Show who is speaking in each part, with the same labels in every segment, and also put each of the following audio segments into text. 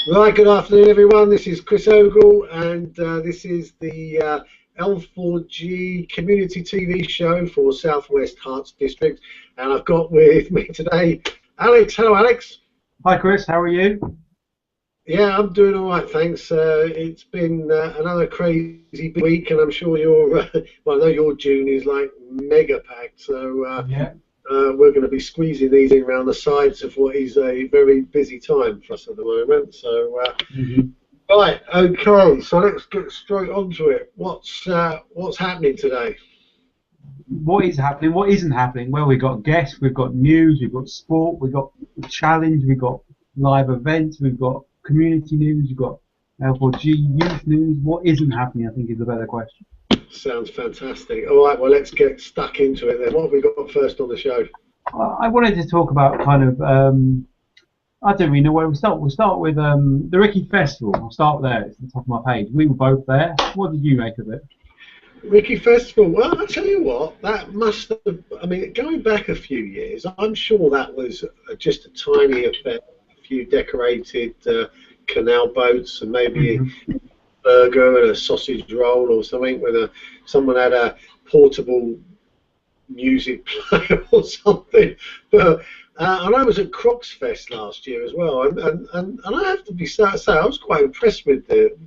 Speaker 1: Right, good afternoon everyone. This is Chris Ogle and this is the L4G Community TV show for Southwest Herts District, and I've got with me today Alex. Hello Alex.
Speaker 2: Hi Chris, how are you?
Speaker 1: Yeah, I'm doing all right, thanks. It's been another crazy week, and I'm sure your well, I know your June is like mega packed, so
Speaker 2: Yeah.
Speaker 1: we're going to be squeezing these in around the sides of what is a very busy time for us at the moment. So, right, okay, so let's get straight onto it. What's happening today?
Speaker 2: What is happening? What isn't happening? Well, we've got guests, we've got news, we've got sport, we've got challenge, we've got live events, we've got community news, we've got L4G youth news. What isn't happening, I think, is a better question.
Speaker 1: Sounds fantastic. All right, well, let's get stuck into it then. What have we got first on the show?
Speaker 2: I wanted to talk about kind of, I don't really know where we start. We'll start with the Ricky Festival. I'll start there. It's at the top of my page. We were both there. What did you make of it?
Speaker 1: Ricky Festival, well, I'll tell you what, that must have, I mean, going back a few years, I'm sure that was just a tiny affair, a few decorated canal boats and maybe a burger and a sausage roll or something, with someone had a portable music player or something. But and I was at Crocs Fest last year as well, and I have to say I was quite impressed with it.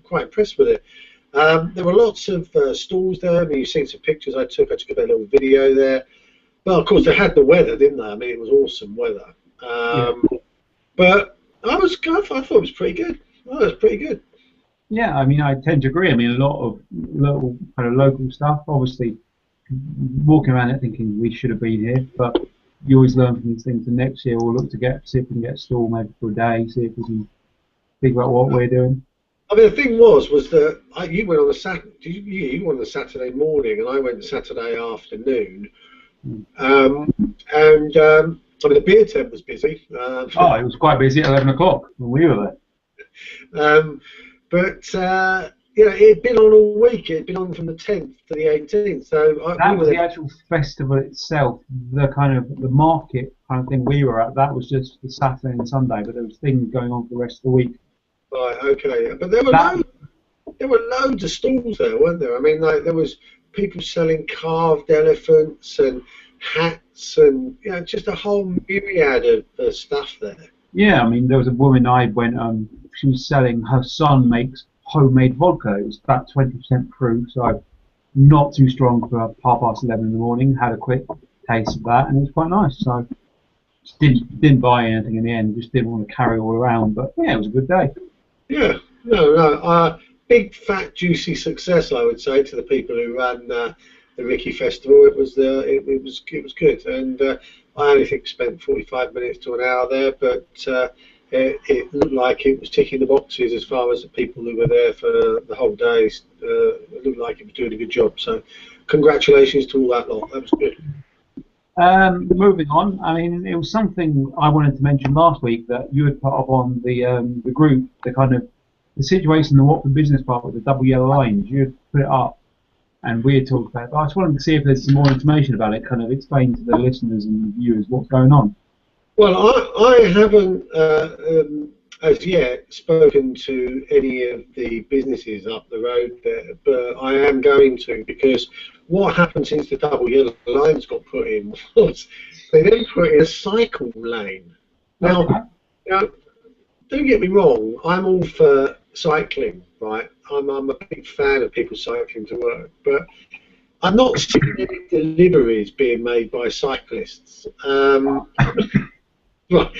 Speaker 1: There were lots of stalls there. I mean, you've seen some pictures I took a little video there. Well, of course, they had the weather, didn't they? I mean, it was awesome weather. But I thought it was pretty good. Oh, it was pretty good.
Speaker 2: Yeah, I mean, I tend to agree. I mean, a lot of little kind of local stuff. Obviously, walking around it thinking we should have been here, but you always learn from these things. And next year we'll look to see if we can get a stall maybe for a day, see if we can figure out what we're doing.
Speaker 1: I mean, the thing was that you went on you went on the Saturday morning, and I went Saturday afternoon. I mean, the beer tent was busy.
Speaker 2: It was quite busy at 11 o'clock when we were there.
Speaker 1: But you know, it had been on all week. It had been on from the 10th to the 18th. So
Speaker 2: that was the actual festival itself. The kind of the market kind of thing we were at. That was just the Saturday and Sunday, but there was things going on for the rest of the week.
Speaker 1: Right. Okay. But there were loads of stalls there, weren't there? I mean, like there was people selling carved elephants and hats and just a whole myriad of stuff there.
Speaker 2: Yeah, I mean, there was a woman I went. She was selling. Her son makes homemade vodka. It was about 20% proof, so not too strong for 11:30 in the morning. Had a quick taste of that, and it was quite nice. So just didn't buy anything in the end. Just didn't want to carry it all around. But yeah, it was a good day.
Speaker 1: Yeah, no. Big fat juicy success, I would say, to the people who ran the Ricky Festival. It was good, and I only think spent 45 minutes to an hour there, but it looked like it was ticking the boxes as far as the people who were there for the whole day. It looked like it was doing a good job. So, congratulations to all that lot. That was good.
Speaker 2: Moving on, I mean, it was something I wanted to mention last week that you had put up on the group, the kind of the situation in the Watford Business Park with the double yellow lines. You had put it up, and we had talked about it. But I just wanted to see if there's some more information about it, kind of explain to the listeners and viewers what's going on.
Speaker 1: Well, I haven't as yet spoken to any of the businesses up the road there, but I am going to, because what happened since the double yellow lines got put in was they then put in a cycle lane. Now, don't get me wrong, I'm all for cycling, right? I'm a big fan of people cycling to work, but I'm not seeing any deliveries being made by cyclists. Right,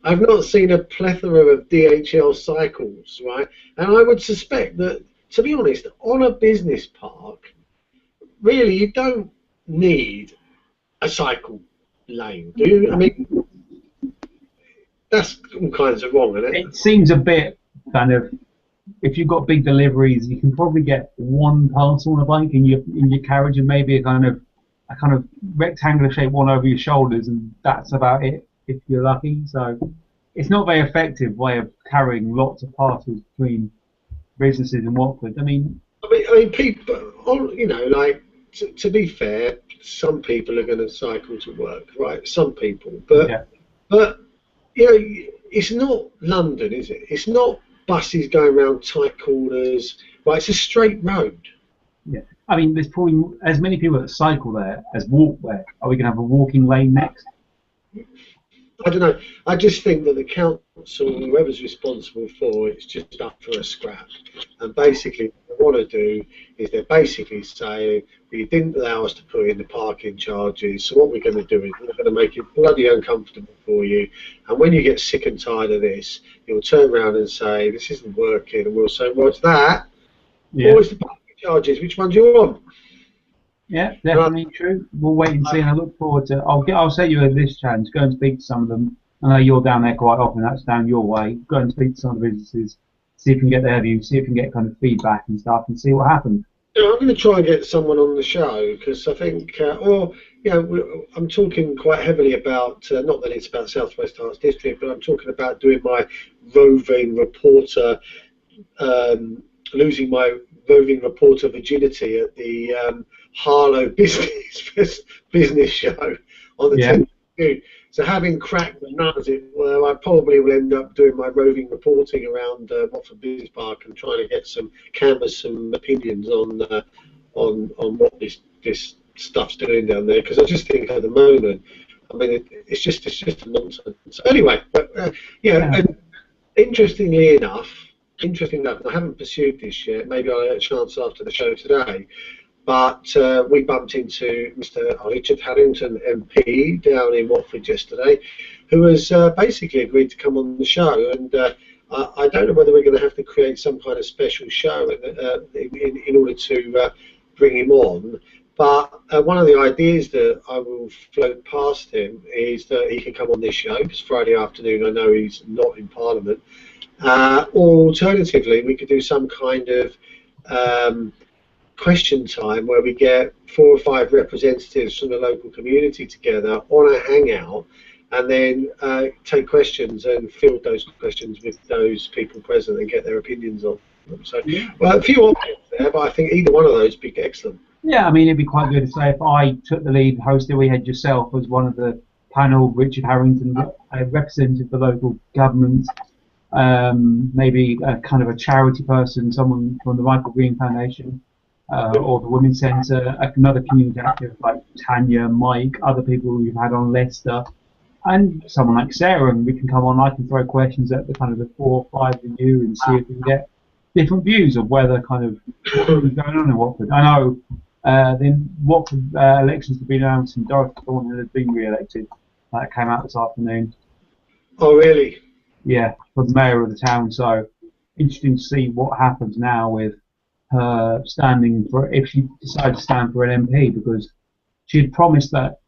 Speaker 1: I've not seen a plethora of DHL cycles, right? And I would suspect that, to be honest, on a business park, really you don't need a cycle lane, do you? I mean, that's all kinds of wrong, isn't it?
Speaker 2: It seems a bit kind of, if you've got big deliveries, you can probably get one parcel on a bike in your carriage, and maybe a kind of rectangular shaped one over your shoulders, and that's about it if you're lucky. So it's not a very effective way of carrying lots of parcels between businesses in Watford. I mean
Speaker 1: people, like to be fair, some people are going to cycle to work, right? Some people, but it's not London, is it? It's not buses going around tight corners. Right, it's a straight road.
Speaker 2: Yeah. I mean, there's probably as many people that cycle there as walk there. Are we going to have a walking lane next?
Speaker 1: I don't know. I just think that the council, whoever's responsible for it, is just up for a scrap. And basically, what they want to do is they're basically saying, you didn't allow us to put in the parking charges, so what we're going to do is we're going to make it bloody uncomfortable for you. And when you get sick and tired of this, you'll turn around and say, this isn't working, and we'll say, well, it's that.
Speaker 2: Yeah.
Speaker 1: Or it's the parking charges. Which one do you want?
Speaker 2: Yeah, definitely true. We'll wait and see, and I look forward to. I'll set you this challenge. Go and speak to some of them. I know you're down there quite often. That's down your way. Go and speak to some of the businesses. See if you can get their views. See if you can get kind of feedback and stuff, and see what happens.
Speaker 1: Yeah, I'm going to try and get someone on the show because I think, I'm talking quite heavily about. Not that it's about South West Herts District, but I'm talking about doing my roving reporter. Losing my roving reporter virginity at the Harlow business show on the 10th of June. So having cracked the nuts, I probably will end up doing my roving reporting around Watford Business Park and trying to get some opinions on what this stuff's doing down there. Because I just think at the moment, I mean, it's just a nonsense. Anyway, but and interestingly enough, I haven't pursued this yet. Maybe I'll get a chance after the show today. But we bumped into Mr. Richard Harrington MP down in Watford yesterday, who has basically agreed to come on the show. And I don't know whether we're going to have to create some kind of special show in order to bring him on. But one of the ideas that I will float past him is that he can come on this show, because Friday afternoon I know he's not in Parliament. Or alternatively, we could do some kind of question time where we get 4 or 5 representatives from the local community together on a hangout, and then take questions and field those questions with those people present and get their opinions on them. So, well, a few options there, but I think either one of those would be excellent.
Speaker 2: Yeah, I mean, it'd be quite good to say if I took the lead, hosted, we had yourself as one of the panel, Richard Harrington, represented the local government. Maybe a kind of a charity person, someone from the Michael Green Foundation or the Women's Centre, another community active like Tania, Mike, other people we've had on Leicester, and someone like Sarah, and we can come on. I can throw questions at the kind of the 4 or 5 of you and see if we can get different views of whether kind of what's going on in Watford. I know the Watford elections have been announced and Dorothy Thornhill has been re-elected. That came out this afternoon.
Speaker 1: Oh, really?
Speaker 2: Yeah, for the mayor of the town. So interesting to see what happens now with her standing for, if she decides to stand for an MP, because she had promised that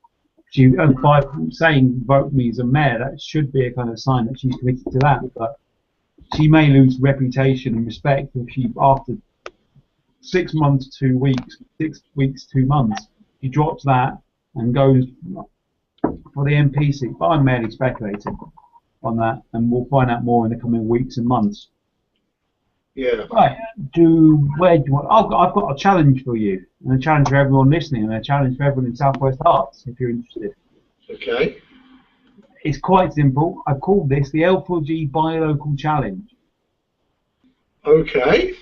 Speaker 2: she, by saying vote me as a mayor, that should be a kind of sign that she's committed to that. But she may lose reputation and respect if she, after 6 months, 2 weeks, 6 weeks, 2 months, she drops that and goes for the MP seat. But I'm merely speculating on that, and we'll find out more in the coming weeks and months.
Speaker 1: Yeah.
Speaker 2: Right. I've got a challenge for you, and a challenge for everyone listening, and a challenge for everyone in South West Herts, if you're interested.
Speaker 1: Okay.
Speaker 2: It's quite simple. I've called this the L4G Buy Local Challenge.
Speaker 1: Okay.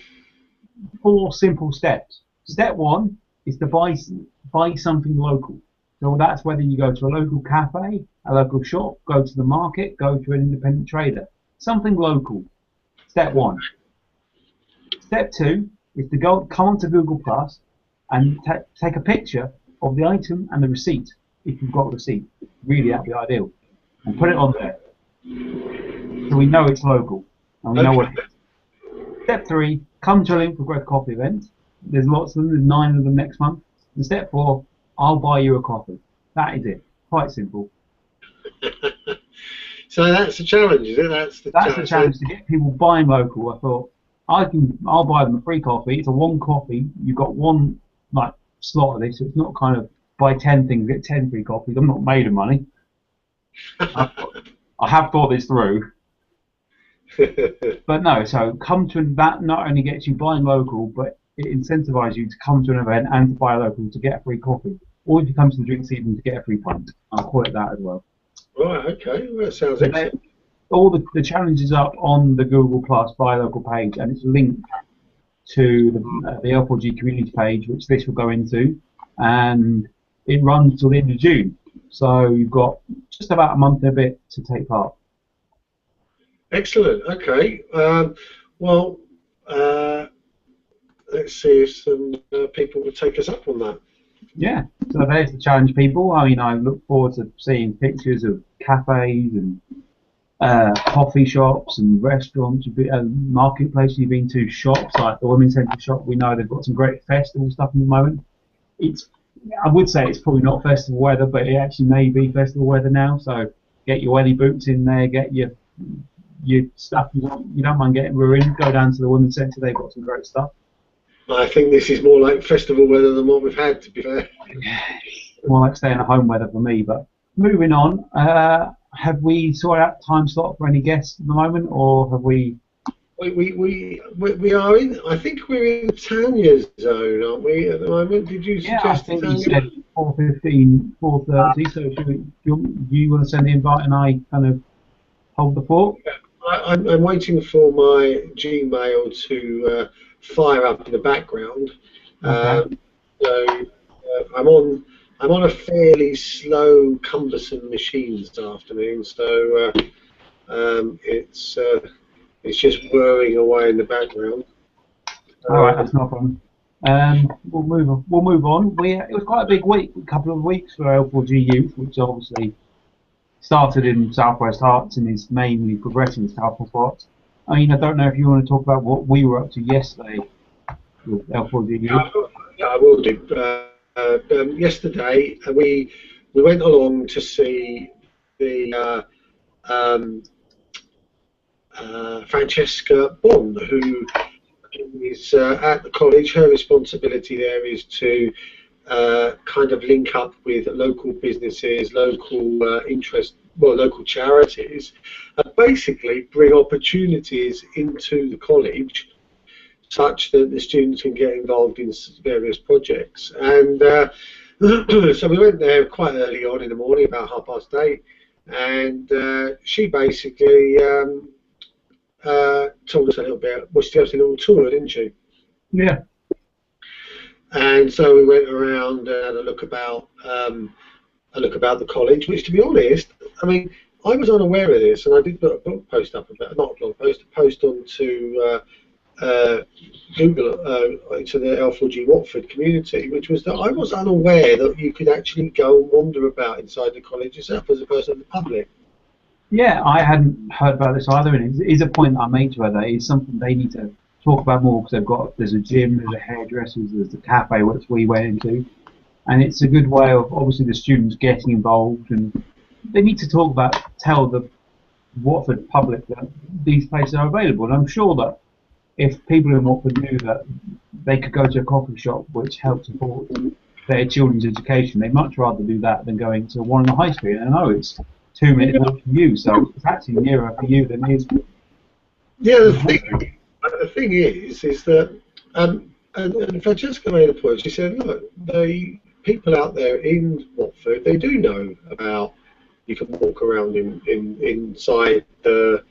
Speaker 2: 4 simple steps. Step 1 is to buy something local. So that's whether you go to a local cafe, a local shop, go to the market, go to an independent trader. Something local. Step 1. Step 2 is to come onto Google Plus and take a picture of the item and the receipt, if you've got a receipt. Really, that'd be ideal. And put it on there. So we know it's local and we know what it is. Step 3, come to a Link for Greg coffee event. There's lots of them, there's 9 of them next month. And step 4, I'll buy you a coffee. That is it. Quite simple.
Speaker 1: So that's the challenge, is it? That's the
Speaker 2: challenge to get people buying local. I thought I'll buy them a free coffee. It's a 1 coffee. You've got 1 slot of this. So it's not kind of buy 10 things, get 10 free coffees. I'm not made of money. I have thought this through. But no, so come to that not only gets you buying local, but it incentivizes you to come to an event and to buy local to get a free coffee. Or if you come to the drink season to get a free pint. I'll call it that as well.
Speaker 1: Right, okay. Well, that sounds excellent.
Speaker 2: all the challenges up on the Google Plus Buy Local page, and it's linked to the L4G community page, which this will go into, and it runs till the end of June. So you've got just about a month and a bit to take part.
Speaker 1: Excellent. Okay. Well, let's see if some people will take us up on that.
Speaker 2: Yeah. So there's the challenge, people. I mean, I look forward to seeing pictures of cafes and coffee shops and restaurants, marketplaces you've been to, shops like the Women's Centre shop. We know they've got some great festival stuff at the moment. I would say it's probably not festival weather, but it actually may be festival weather now. So get your welly boots in there, get your stuff you want. You don't mind getting ruined. Go down to the Women's Centre. They've got some great stuff.
Speaker 1: I think this is more like festival weather than what we've had, to be fair.
Speaker 2: More like staying at home weather for me. But moving on, have we sorted out time slot for any guests at the moment, or have we?
Speaker 1: We are in. I think we're in Tania's zone, aren't we, at the moment? Did you suggest?
Speaker 2: Yeah, I think you said 4:15, 4:30. So you want to send the invite, and I kind of hold the fort?
Speaker 1: I'm waiting for my Gmail to fire up in the background.
Speaker 2: Okay.
Speaker 1: So I'm on a fairly slow, cumbersome machine this afternoon. So it's just whirring away in the background.
Speaker 2: All right, that's not a problem. We'll move on. It was quite a big week, a couple of weeks for L4G Youth, which obviously started in Southwest Herts and is mainly progressing in Southwest Herts. I mean, I don't know if you want to talk about what we were up to yesterday with L4G Youth.
Speaker 1: Yeah, I will do. Yesterday, we went along to see the Francesca Bond, who is at the college. Her responsibility there is to kind of link up with local businesses, local local charities, and basically bring opportunities into the college such that the students can get involved in various projects. And so we went there quite early on in the morning, about 8:30, and she basically told us a little bit. Well, she gave us a little tour, didn't she?
Speaker 2: Yeah.
Speaker 1: And so we went around and had a look about the college, which, to be honest, I mean, I was unaware of this, and I did put a blog post up about, not a blog post, a post onto Google, to the L4G Watford community, which was that I was unaware that you could actually go and wander about inside the college yourself as a person of the public.
Speaker 2: Yeah, I hadn't heard about this either, and it is a point I made to her that it's something they need to talk about more, because there's a gym, there's a hairdresser's, there's a cafe which we went into, and it's a good way of obviously the students getting involved, and they need to tell the Watford public that these places are available. And I'm sure that if people in Watford knew that they could go to a coffee shop which helps support their children's education, they'd much rather do that than going to one on the high street. And I know it's 2 minutes walk from you, so it's actually nearer for you than it is.
Speaker 1: Yeah, the thing is that, and Francesca made a point. She said, look, the people out there in Watford, they do know about, you can walk around inside the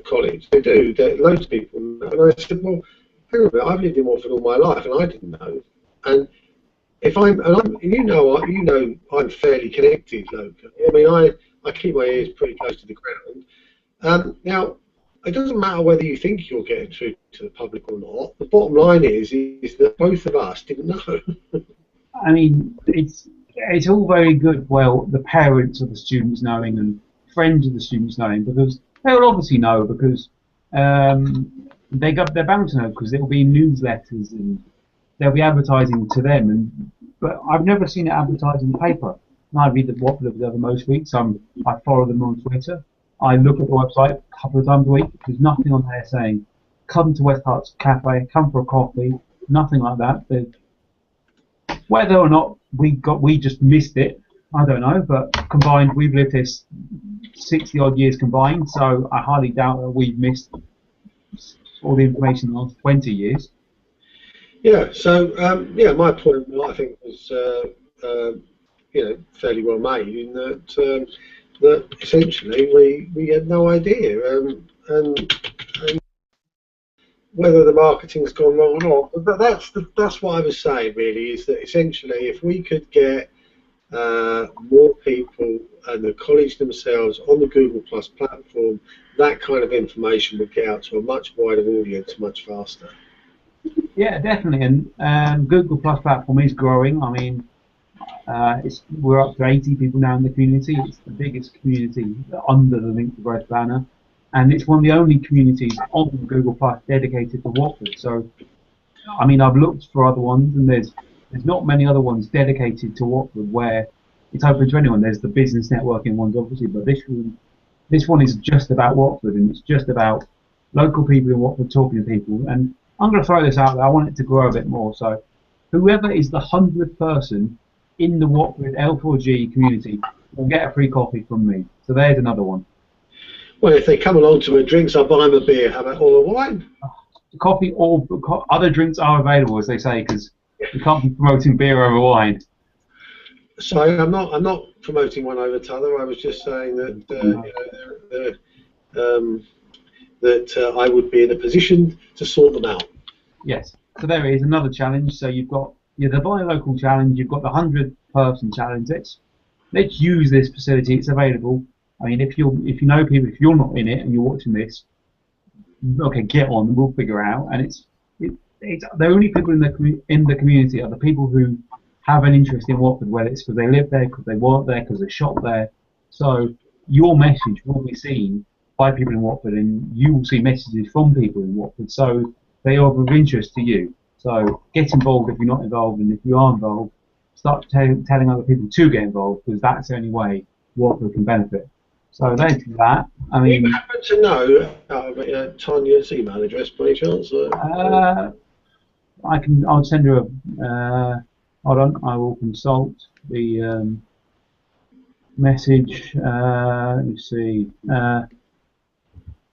Speaker 1: college. They do. Loads of people know. And I said, well, hang on a minute, I've lived in Watford all my life, and I didn't know. And you know, I'm fairly connected locally. I mean, I keep my ears pretty close to the ground. Now, it doesn't matter whether you think you're getting through to the public or not. The bottom line is that both of us didn't know.
Speaker 2: I mean, it's all very good. Well, the parents of the students knowing and friends of the students knowing, because they will obviously know, because they're bound to know, because there will be newsletters and they'll be advertising to them. But I've never seen it advertised in the paper. And I read the Watford the other most weeks. I follow them on Twitter. I look at the website a couple of times a week. There's nothing on there saying, come to West Herts Cafe, come for a coffee, nothing like that. Whether or not we just missed it, I don't know, but combined, we've lived here 60 odd years combined, so I highly doubt that we've missed all the information in the last 20 years.
Speaker 1: Yeah, so, my point, I think, was, fairly well made, in that, that essentially we had no idea, and whether the marketing's gone wrong or not. But that's what I was saying really, is that essentially if we could get more people and the college themselves on the Google Plus platform, that kind of information would get out to a much wider audience much faster.
Speaker 2: Yeah, definitely, and Google Plus platform is growing. I mean, we're up to 80 people now in the community. It's the biggest community under the Link to Growth banner, and it's one of the only communities on Google Plus dedicated to Watford. So, I mean, I've looked for other ones, and there's not many other ones dedicated to Watford where it's open to anyone. There's the business networking ones, obviously, but this one is just about Watford, and it's just about local people in Watford talking to people. And I'm going to throw this out there. I want it to grow a bit more. So, whoever is the 100th person in the Watford L4G community will get a free coffee from me. So there's another one.
Speaker 1: Well, if they come along to a drinks, I'll buy them a beer. How about all a wine?
Speaker 2: Coffee or other drinks are available, as they say, because you can't be promoting beer over wine.
Speaker 1: Sorry, I'm not promoting one over t'other. I was just saying that that I would be in a position to sort them out.
Speaker 2: Yes. So there is another challenge. So you've got the buy local challenge. You've got the 100-person challenge. Let's use this facility. It's available. I mean, if you know people, if you're not in it and you're watching this, okay, get on. We'll figure out. And it's the only people in the community are the people who have an interest in Watford, whether it's because they live there, because they work there, because they shop there. So your message will be seen by people in Watford, and you will see messages from people in Watford. So they are of interest to you. So get involved if you're not involved, and if you are involved, start telling other people to get involved, because that's the only way Watford can benefit. So there's that. I mean,
Speaker 1: do you happen to know Tania's email address by any chance?
Speaker 2: I'll send her a. Hold on, I will consult the message. Let me see.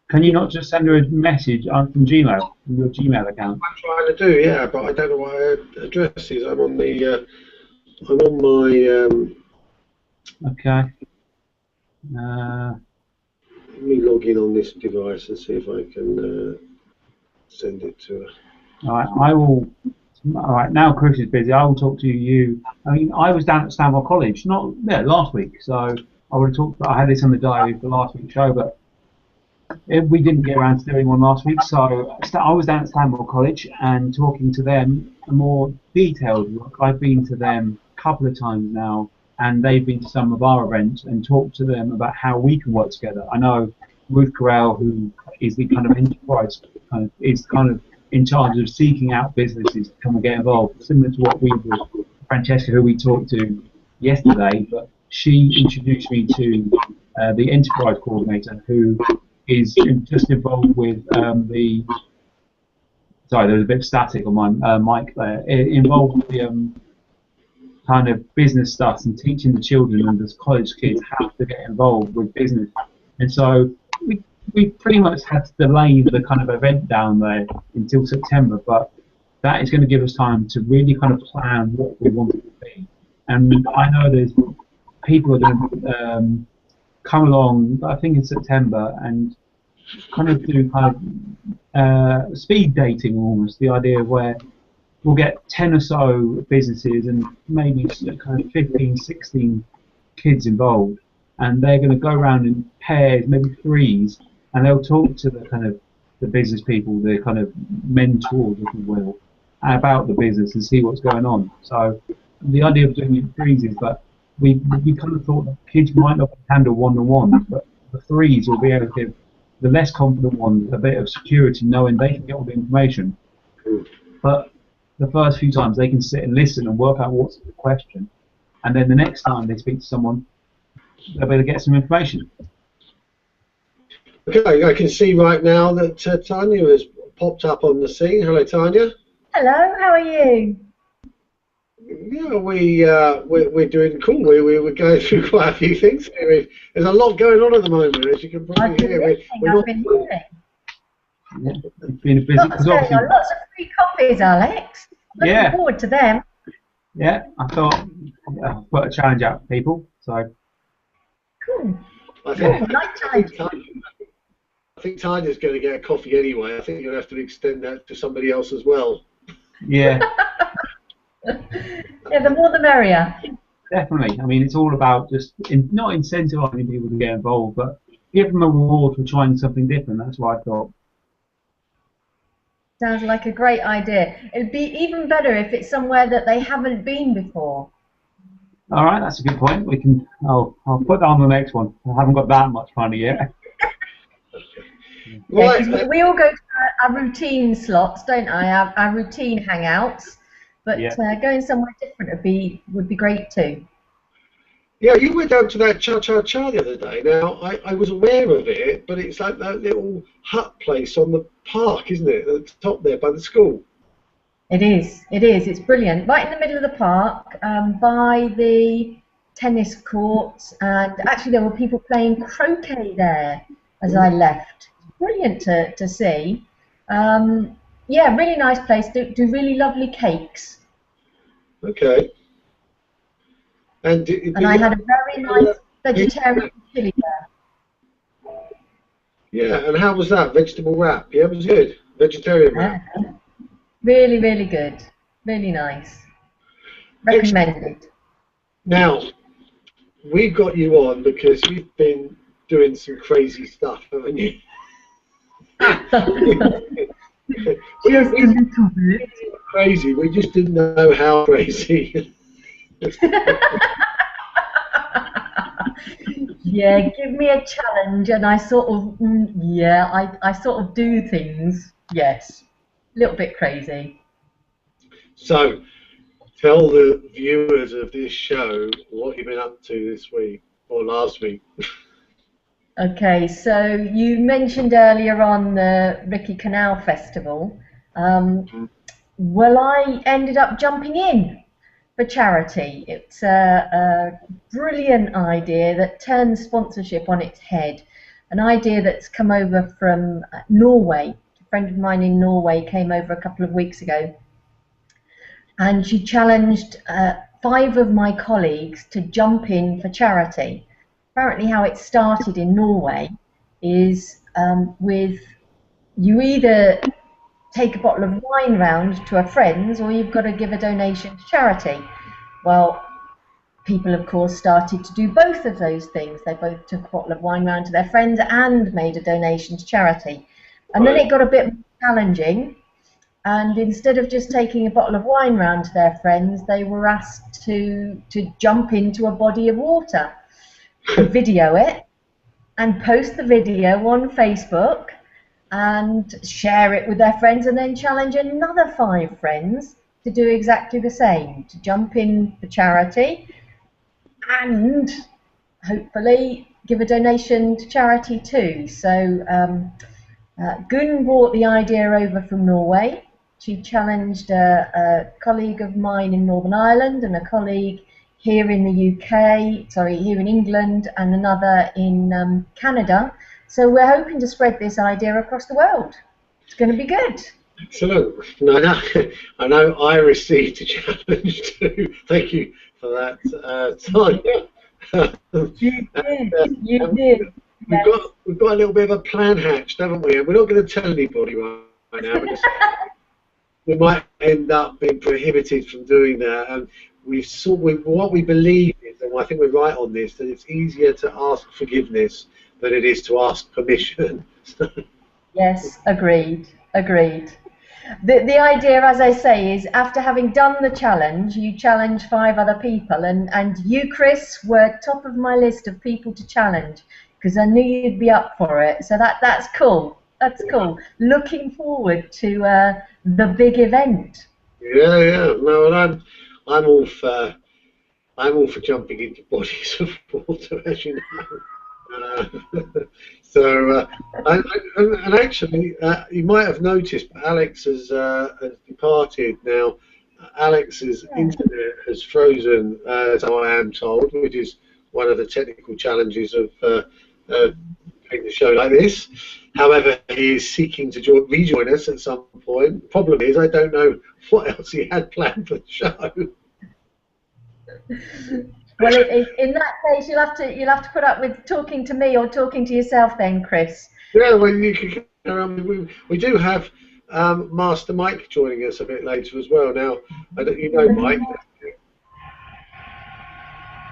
Speaker 2: Can you not just send her a message from Gmail, from your Gmail account?
Speaker 1: I'm trying to do, yeah, but I don't know what her address is. I'm on the. I'm on my.
Speaker 2: Okay.
Speaker 1: Let me log in on this device and see if I can send it to her.
Speaker 2: All right, I will. All right, now Chris is busy. I will talk to you. I mean, I was down at Stanmore College, last week. So I would have talked. I had this on the diary for last week's show, but we didn't get around to doing one last week. So I was down at Stanmore College and talking to them a more detailed look. I've been to them a couple of times now, and they've been to some of our events and talked to them about how we can work together. I know Ruth Carell, who is the kind of enterprise, is kind of in charge of seeking out businesses to come and get involved, similar to what we did. Francesca, who we talked to yesterday, but she introduced me to the enterprise coordinator, who is just involved with sorry, there was a bit of static on my mic there. Involved with the kind of business stuff and teaching the children and the college kids how to get involved with business. And so we pretty much had to delay the kind of event down there until September, but that is going to give us time to really kind of plan what we want it to be. And I know there's people are going to come along, I think in September, and kind of do kind of speed dating almost, the idea of where we'll get 10 or so businesses and maybe kind of 15, 16 kids involved, and they're going to go around in pairs, maybe threes, and they'll talk to the kind of the business people, the kind of mentors, if you will, about the business and see what's going on. So the idea of doing it in threes is, but we kind of thought that kids might not handle one-to-one, but the threes will be able to give the less confident ones a bit of security, knowing they can get all the information. But the first few times they can sit and listen and work out what's the question, and then the next time they speak to someone, they'll be able to get some information.
Speaker 1: Okay, I can see right now that Tania has popped up on the scene. Hello, Tania.
Speaker 3: Hello, how are you?
Speaker 1: Yeah, we're doing cool. We're going through quite a few things here. There's a lot going on at the moment, as you can probably hear.
Speaker 3: I've been hearing.
Speaker 2: Yeah, it's been a busy.
Speaker 3: Lots going on. Lots of free coffees, Alex. Looking forward to them.
Speaker 2: Yeah, I thought I'd put a challenge out for people. So.
Speaker 3: Cool.
Speaker 1: I think, I think Tania's going to get a coffee anyway. I think you're going to have to extend that to somebody else as well.
Speaker 2: Yeah.
Speaker 3: Yeah, the more the merrier.
Speaker 2: Definitely. I mean, it's all about just not incentivizing people to get involved, but give them a reward for trying something different. That's what I thought.
Speaker 3: Sounds like a great idea. It'd be even better if it's somewhere that they haven't been before.
Speaker 2: All right, that's a good point. We can. I'll put that on the next one. I haven't got that much money yet.
Speaker 3: Yeah, 'cause we all go to our routine slots, don't I? Our routine hangouts. But going somewhere different would be great too.
Speaker 1: Yeah, you went down to that cha-cha-cha the other day. Now, I was aware of it, but it's like that little hut place on the park, isn't it? At the top there by the school.
Speaker 3: It is. It's brilliant. Right in the middle of the park, by the tennis courts, and actually there were people playing croquet there as I left. Brilliant to see. Yeah, really nice place. Do really lovely cakes.
Speaker 1: Okay. And
Speaker 3: I had a very nice vegetarian chili there.
Speaker 1: Yeah, and how was that? Vegetable wrap? Yeah, it was good. Vegetarian wrap.
Speaker 3: Yeah. Really, really good. Really nice. Recommended.
Speaker 1: Now, we've got you on because you've been doing some crazy stuff, haven't you?
Speaker 3: Just a little bit.
Speaker 1: Crazy. We just didn't know how crazy.
Speaker 3: Yeah, give me a challenge, and I sort of, I sort of do things. Yes, a little bit crazy.
Speaker 1: So, tell the viewers of this show what you've been up to this week or last week.
Speaker 3: Okay, so you mentioned earlier on the Ricky Canal Festival. Well, I ended up jumping in for charity. It's a brilliant idea that turns sponsorship on its head. An idea that's come over from Norway. A friend of mine in Norway came over a couple of weeks ago, and she challenged 5 of my colleagues to jump in for charity. Apparently how it started in Norway is with you either take a bottle of wine round to a friend's or you've got to give a donation to charity. Well, people of course started to do both of those things. They both took a bottle of wine round to their friends and made a donation to charity. And then it got a bit challenging, and instead of just taking a bottle of wine round to their friends, they were asked to jump into a body of water, video it and post the video on Facebook and share it with their friends, and then challenge another 5 friends to do exactly the same, to jump in for charity and hopefully give a donation to charity too. So Gun brought the idea over from Norway. She challenged a colleague of mine in Northern Ireland and a colleague here in the UK, here in England, and another in Canada. So we're hoping to spread this idea across the world. It's going to be good.
Speaker 1: Excellent. I know I received a challenge too. Thank you for that, Tania.
Speaker 3: You did.
Speaker 1: We've got a little bit of a plan hatched, haven't we? And we're not going to tell anybody right now because we might end up being prohibited from doing that. And what we believe is, and I think we're right on this, that it's easier to ask forgiveness than it is to ask permission.
Speaker 3: Yes, agreed. The idea, as I say, is after having done the challenge, you challenge 5 other people, and you, Chris, were top of my list of people to challenge because I knew you'd be up for it. So that's cool. That's cool. Looking forward to the big event.
Speaker 1: Yeah. No, and I'm all for jumping into bodies of water, as you know. And actually, you might have noticed, but Alex has departed now. Alex's internet has frozen, as I am told, which is one of the technical challenges of doing a show like this. However, he is seeking to rejoin us at some point. The problem is, I don't know what else he had planned for the show.
Speaker 3: Well, in that case, you'll have to put up with talking to me or talking to yourself then, Chris.
Speaker 1: Yeah, well, you can. We do have Master Mike joining us a bit later as well. Now, you know Mike.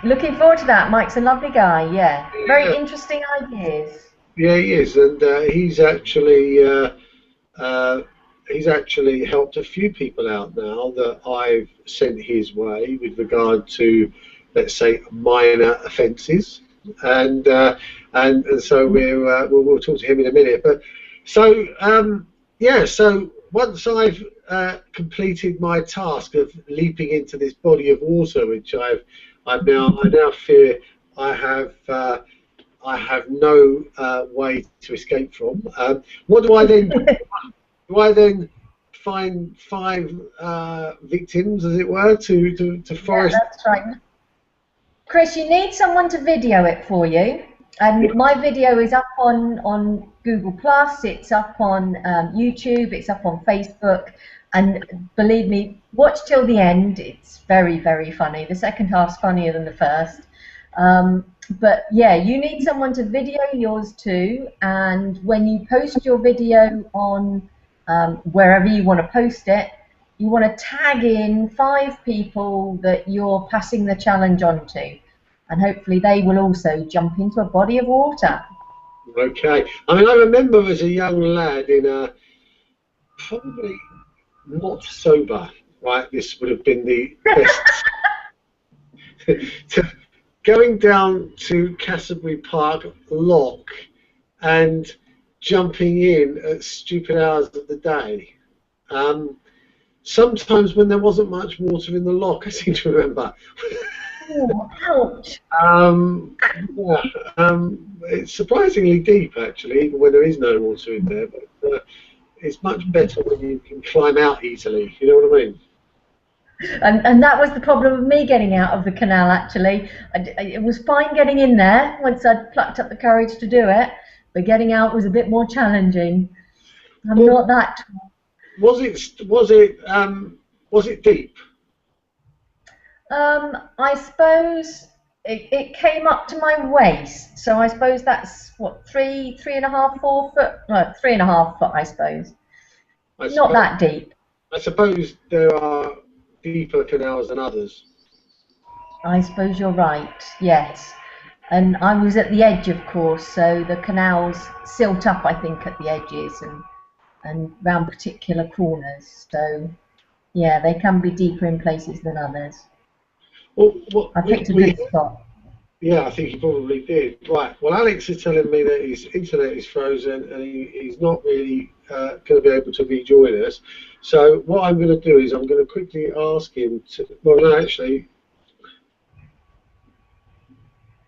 Speaker 3: Looking forward to that. Mike's a lovely guy. Yeah, very interesting ideas.
Speaker 1: Yeah, he is, and he's actually helped a few people out now that I've sent his way with regard to, let's say, minor offences, and so we'll talk to him in a minute. But so yeah, so once I've completed my task of leaping into this body of water, which I now fear I have no way to escape from. What do I then do? Do I then find 5 victims, as it were, to forest?
Speaker 3: Yeah, that's right. Chris, you need someone to video it for you. And my video is up on Google+, it's up on YouTube, it's up on Facebook. And believe me, watch till the end. It's very, very funny. The second half's funnier than the first. But yeah, you need someone to video yours too. And when you post your video on wherever you want to post it, you want to tag in 5 people that you're passing the challenge on to. And hopefully they will also jump into a body of water.
Speaker 1: Okay. I mean, I remember as a young lad in a probably not sober, right? This would have been the best. Going down to Canterbury Park Lock and jumping in at stupid hours of the day. Sometimes when there wasn't much water in the lock, I seem to remember.
Speaker 3: Oh, ouch.
Speaker 1: It's surprisingly deep, actually, even when there is no water in there. But it's much better when you can climb out easily. You know what I mean?
Speaker 3: And that was the problem of me getting out of the canal, actually. It was fine getting in there once I'd plucked up the courage to do it, but getting out was a bit more challenging. I'm not that tall.
Speaker 1: Was it deep?
Speaker 3: I suppose it came up to my waist, so I suppose that's what, 3.5, 4 foot? No, 3.5 foot, I suppose. Not that deep.
Speaker 1: I suppose there are deeper canals than others.
Speaker 3: I suppose you're right, yes. And I was at the edge, of course, so the canals silt up, I think, at the edges and round particular corners. So, yeah, they can be deeper in places than others.
Speaker 1: Well,
Speaker 3: I picked a good spot.
Speaker 1: Yeah, I think he probably did. Right, well, Alex is telling me that his internet is frozen and he's not really going to be able to rejoin us. So what I'm going to do is I'm going to quickly ask him to... Well, no, actually...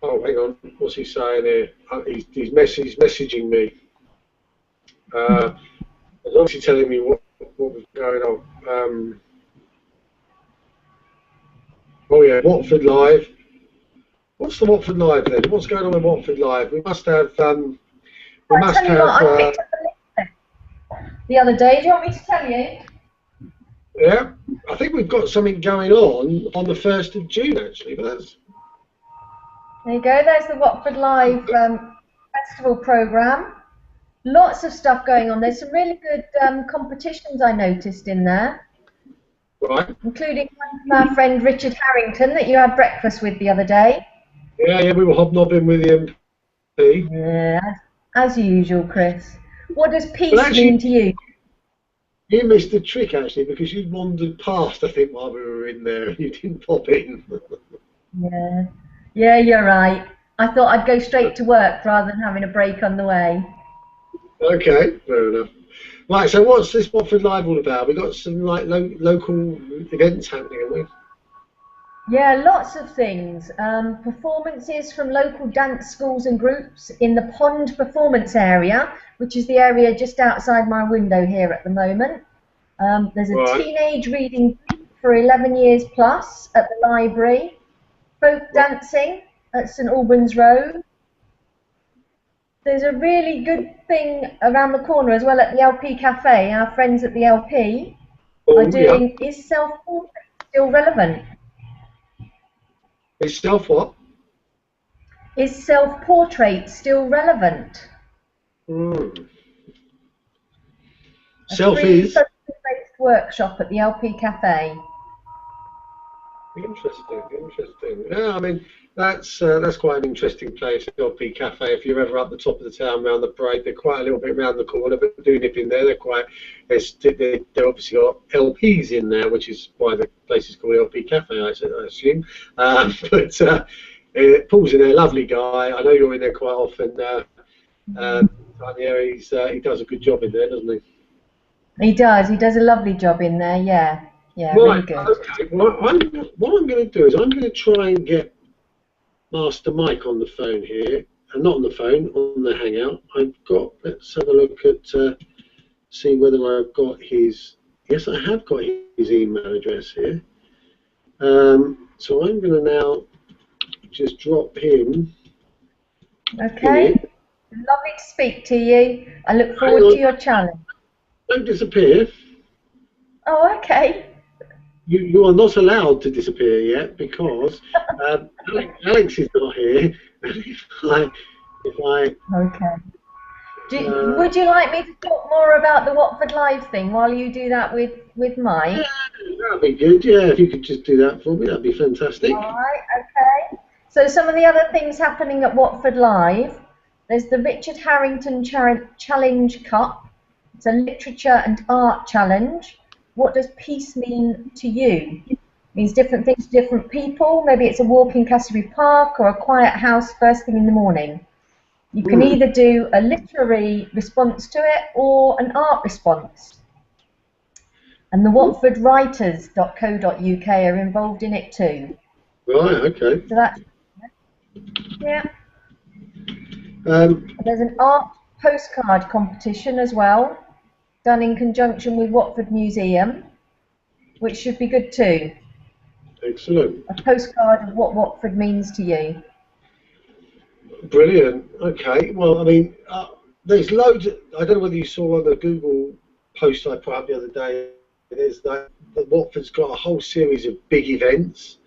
Speaker 1: Oh, hang on. What's he saying here? He's messaging me. He's obviously telling me what was going on. Oh, yeah, Watford Live. What's the Watford Live then? What's going on with Watford Live? We must have... I picked up the link
Speaker 3: the other day. Do you want me to tell you?
Speaker 1: Yeah, I think we've got something going on the 1st of June, actually. But that's...
Speaker 3: There you go. There's the Watford Live festival programme. Lots of stuff going on. There's some really good competitions I noticed in there.
Speaker 1: Right.
Speaker 3: Including one from our friend Richard Harrington that you had breakfast with the other day.
Speaker 1: Yeah, we were hobnobbing with the MP.
Speaker 3: Yeah, as usual, Chris. What does peace mean to you?
Speaker 1: You missed the trick, actually, because you wandered past, I think, while we were in there, and you didn't pop in.
Speaker 3: Yeah, you're right. I thought I'd go straight to work rather than having a break on the way.
Speaker 1: Okay, fair enough. Right, so what's this Watford Live all about? We've got some like local events happening, haven't we?
Speaker 3: Yeah, lots of things. Performances from local dance schools and groups in the Pond Performance Area, which is the area just outside my window here at the moment. There's a teenage reading group for 11 years plus at the library. Folk dancing at St Albans Road. There's a really good thing around the corner as well at the LP Cafe. Our friends at the LP are doing Is Self-Portrait Still Relevant?
Speaker 1: Is self what?
Speaker 3: Is self-portrait still relevant?
Speaker 1: Mm.
Speaker 3: A
Speaker 1: Self
Speaker 3: free
Speaker 1: is
Speaker 3: photo-based workshop at the LP Cafe.
Speaker 1: interesting. Interesting. Yeah, I mean that's quite an interesting place, LP Cafe. If you're ever up the top of the town around the parade, they're quite a little bit around the corner, but do nip in there. They're they're obviously got LPs in there, which is why the place is called LP Cafe, I assume. But Paul's in there, lovely guy. I know you're in there quite often. Tania, he does a good job in there, doesn't he?
Speaker 3: He does a lovely job in there, yeah. Yeah,
Speaker 1: Right,
Speaker 3: really good.
Speaker 1: okay. Well, what I'm going to do is I'm going to try and get Master Mike on the phone here, and not on the phone, on the Hangout. Let's have a look at, see whether I've got his, yes, I have got his email address here. So I'm going to now just drop him
Speaker 3: Okay.
Speaker 1: here.
Speaker 3: Lovely to speak to you. I look forward to your challenge.
Speaker 1: Don't disappear.
Speaker 3: Oh, okay.
Speaker 1: You are not allowed to disappear yet because Alex is not here.
Speaker 3: Okay. Would you like me to talk more about the Watford Live thing while you do that with Mike?
Speaker 1: Yeah, that'd be good. Yeah, if you could just do that for me, that'd be fantastic.
Speaker 3: All right, okay. So some of the other things happening at Watford Live, there's the Richard Harrington Challenge Cup. It's a literature and art challenge. What does peace mean to you? It means different things to different people. Maybe it's a walk in Cassiobury Park or a quiet house first thing in the morning. You can either do a literary response to it or an art response. And the watfordwriters.co.uk are involved in it too.
Speaker 1: Right, okay.
Speaker 3: So that's, yeah. There's an art postcard competition as well, done in conjunction with Watford Museum, which should be good too.
Speaker 1: Excellent.
Speaker 3: A postcard of what Watford means to you.
Speaker 1: Brilliant. Okay. Well, I mean, there's loads. I don't know whether you saw on the Google post I put up the other day. There's that Watford's got a whole series of big events,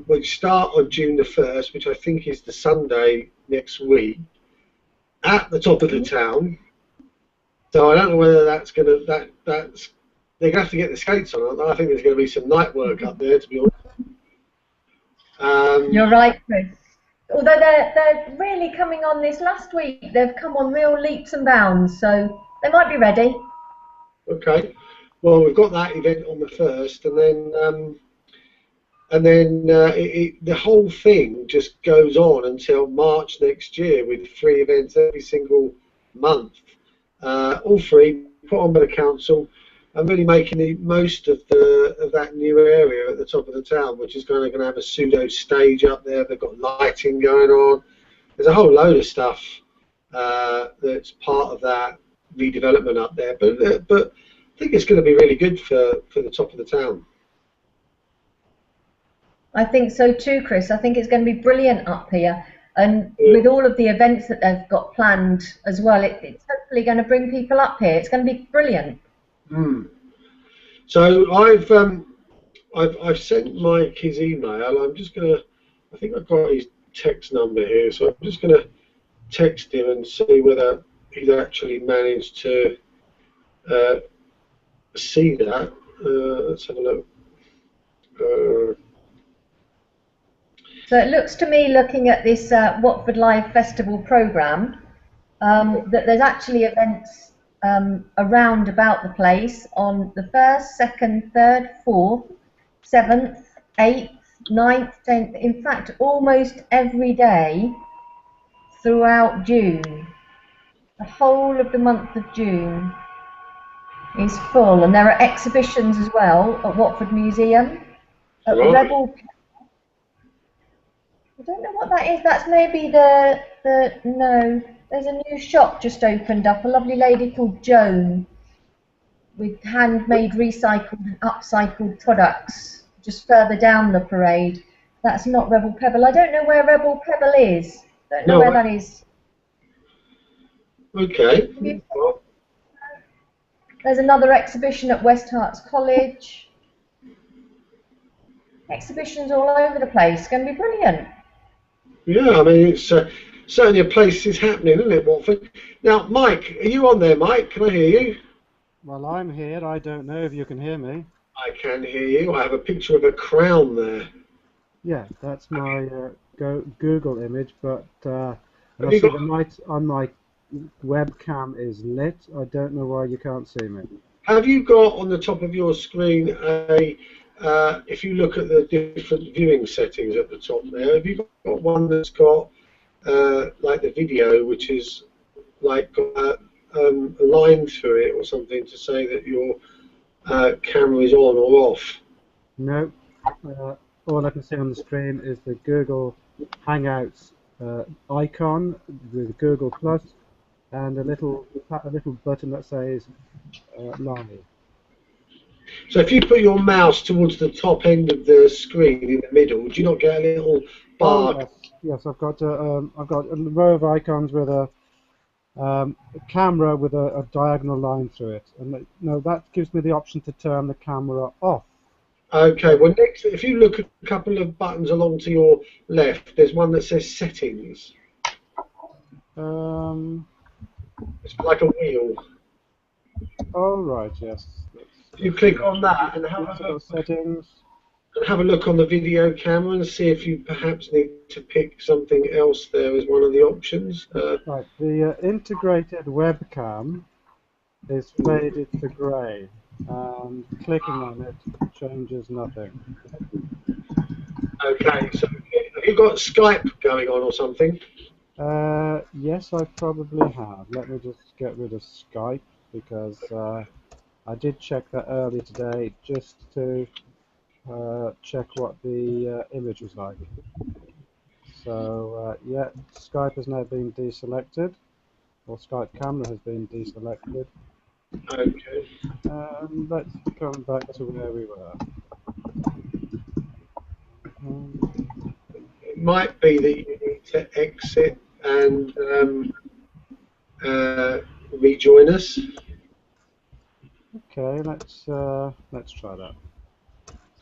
Speaker 1: which start on June the 1st, which I think is the Sunday next week, at the top of the town. So I don't know whether that's gonna that's they're gonna have to get the skates on. I think there's going to be some night work up there, to be honest.
Speaker 3: You're right, Chris. Although they're really coming on this last week, they've come on real leaps and bounds, so they might be ready.
Speaker 1: Okay. Well, we've got that event on the 1st, and then the whole thing just goes on until March next year with 3 events every single month, all free, put on by the council, and really making the most of that new area at the top of the town, which is going to have a pseudo stage up there. They've got lighting going on. There's a whole load of stuff that's part of that redevelopment up there. But I think it's going to be really good for the top of the town.
Speaker 3: I think so too, Chris. I think it's going to be brilliant up here. And with all of the events that they've got planned as well, it's hopefully going to bring people up here. It's going to be brilliant.
Speaker 1: So I've sent Mike his email. I'm just gonna. I think I've got his text number here, so I'm just gonna text him and see whether he's actually managed to see that. Let's have a look.
Speaker 3: So it looks to me, looking at this Watford Live Festival programme, that there's actually events around about the place on the 1st, 2nd, 3rd, 4th, 7th, 8th, 9th, 10th, in fact almost every day throughout June. The whole of the month of June is full, and there are exhibitions as well at Watford Museum, at Rebel. I don't know what that is. That's maybe no. There's a new shop just opened up. A lovely lady called Joan, with handmade, recycled and upcycled products just further down the parade. That's not Rebel Pebble. I don't know where Rebel Pebble is. Don't know where that is.
Speaker 1: Okay.
Speaker 3: There's another exhibition at West Herts College. exhibitions all over the place. It's going to be brilliant.
Speaker 1: Yeah, I mean, it's certainly a place is happening, isn't it, Watford? Now, Mike, are you on there, Mike? Can I hear you?
Speaker 4: Well, I'm here. I don't know if you can hear me.
Speaker 1: I can hear you. I have a picture of a crown there.
Speaker 4: Yeah, that's my Google image, but and
Speaker 1: Have
Speaker 4: I
Speaker 1: you
Speaker 4: see
Speaker 1: got?
Speaker 4: the light on my webcam is lit. I don't know why you can't see me.
Speaker 1: Have you got on the top of your screen a? If you look at the different viewing settings at the top there, have you got one that's got like the video, which is like got a line through it or something to say that your camera is on or off?
Speaker 4: No, all I can see on the screen is the Google Hangouts icon with Google Plus and a little button that says live.
Speaker 1: So if you put your mouse towards the top end of the screen in the middle, do you not get a little
Speaker 4: Oh
Speaker 1: bar?
Speaker 4: yes, I've got a row of icons with a camera with a diagonal line through it, and no, that gives me the option to turn the camera off.
Speaker 1: Okay, well next, if you look at a couple of buttons along to your left, there's one that says settings. It's like a wheel.
Speaker 4: Oh right, yes.
Speaker 1: If you click on that and have a look on the video camera and see if you perhaps need to pick something else there as one of the options.
Speaker 4: Right, the integrated webcam is faded to grey, and clicking on it changes nothing.
Speaker 1: Okay, so have you got Skype going on or something?
Speaker 4: Yes, I probably have. Let me just get rid of Skype because I did check that earlier today just to check what the image was like. So yeah, Skype has now been deselected, or Skype camera has been deselected.
Speaker 1: Okay.
Speaker 4: Let's come back to where we were.
Speaker 1: It might be that you need to exit and rejoin us.
Speaker 4: Okay, let's try that.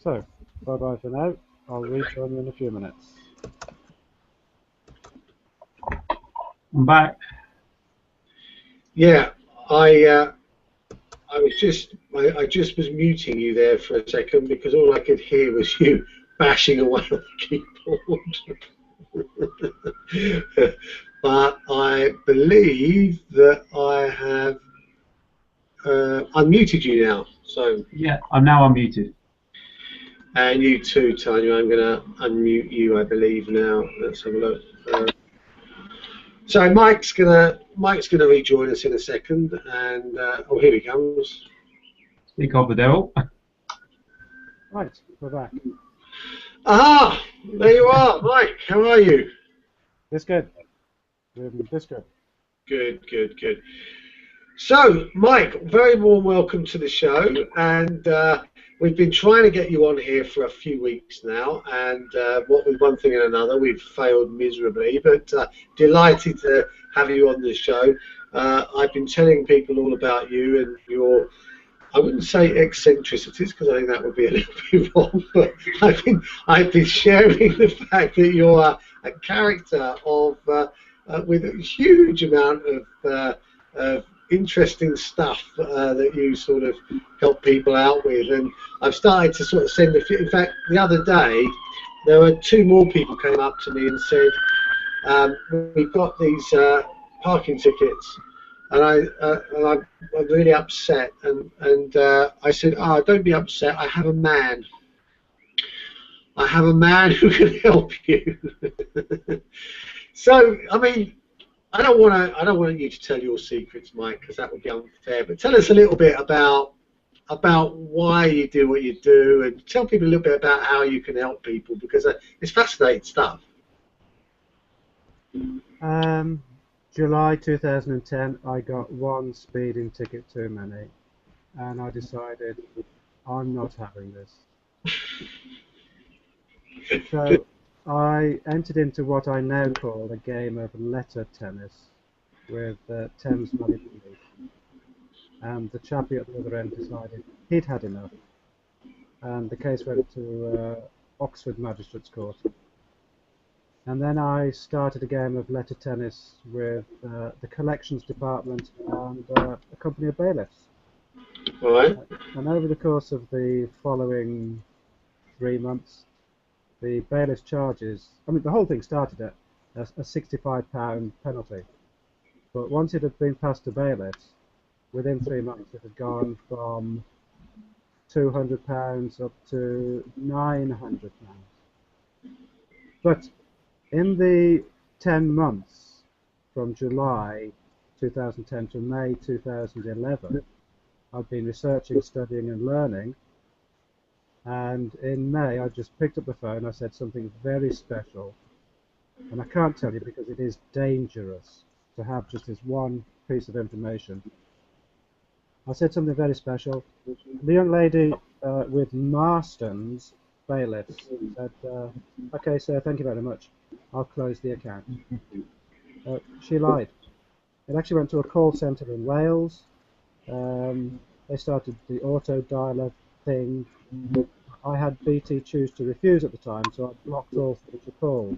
Speaker 4: So, bye bye for now. I'll rejoin you in a few minutes.
Speaker 2: I'm back.
Speaker 1: Yeah, I just was muting you there for a second because all I could hear was you bashing away on the keyboard. But I believe that I have unmuted you now. So
Speaker 2: Yeah, I'm now unmuted.
Speaker 1: and you too, Tanya. I'm going to unmute you, I believe now. Let's have a look. So Mike's gonna rejoin us in a second, and oh, here he comes.
Speaker 2: Speak of the devil.
Speaker 4: Right, we're back.
Speaker 1: Aha! There you are, Mike. How are you?
Speaker 4: This good. This good.
Speaker 1: Good, good, good. So, Mike, very warm welcome to the show, and we've been trying to get you on here for a few weeks now, and what with one thing and another, we've failed miserably, but delighted to have you on the show. I've been telling people all about you and your, I wouldn't say eccentricities, because I think that would be a little bit wrong, but I've been sharing the fact that you're a character of with a huge amount of interesting stuff that you sort of help people out with, and I've started to sort of send a few. In fact, the other day there were two more people came up to me and said, we've got these parking tickets, and I'm really upset, and I said, oh, don't be upset, I have a man who can help you. So I mean, I don't want you to tell your secrets, Mike, because that would be unfair. But tell us a little bit about why you do what you do, and tell people a little bit about how you can help people, because it's fascinating stuff.
Speaker 4: July 2010, I got one speeding ticket too many, and I decided I'm not having this. So I entered into what I now call a game of letter tennis with Thames Valley Police, and the chappie at the other end decided he'd had enough, and the case went to Oxford Magistrates Court. And then I started a game of letter tennis with the collections department and a company of bailiffs.
Speaker 1: Right.
Speaker 4: And over the course of the following 3 months, the bailiff's charges, I mean, the whole thing started at a £65 penalty. But once it had been passed to bailiffs, within 3 months it had gone from £200 up to £900. But in the 10 months from July 2010 to May 2011, I've been researching, studying and learning, and in May I just picked up the phone. I said something very special, and I can't tell you because it is dangerous to have just this one piece of information. I said something very special. The young lady with Marston's bailiffs said, "Okay, sir, thank you very much. I'll close the account." She lied. It actually went to a call centre in Wales. They started the auto dialer thing. I had BT choose to refuse at the time, so I blocked all future calls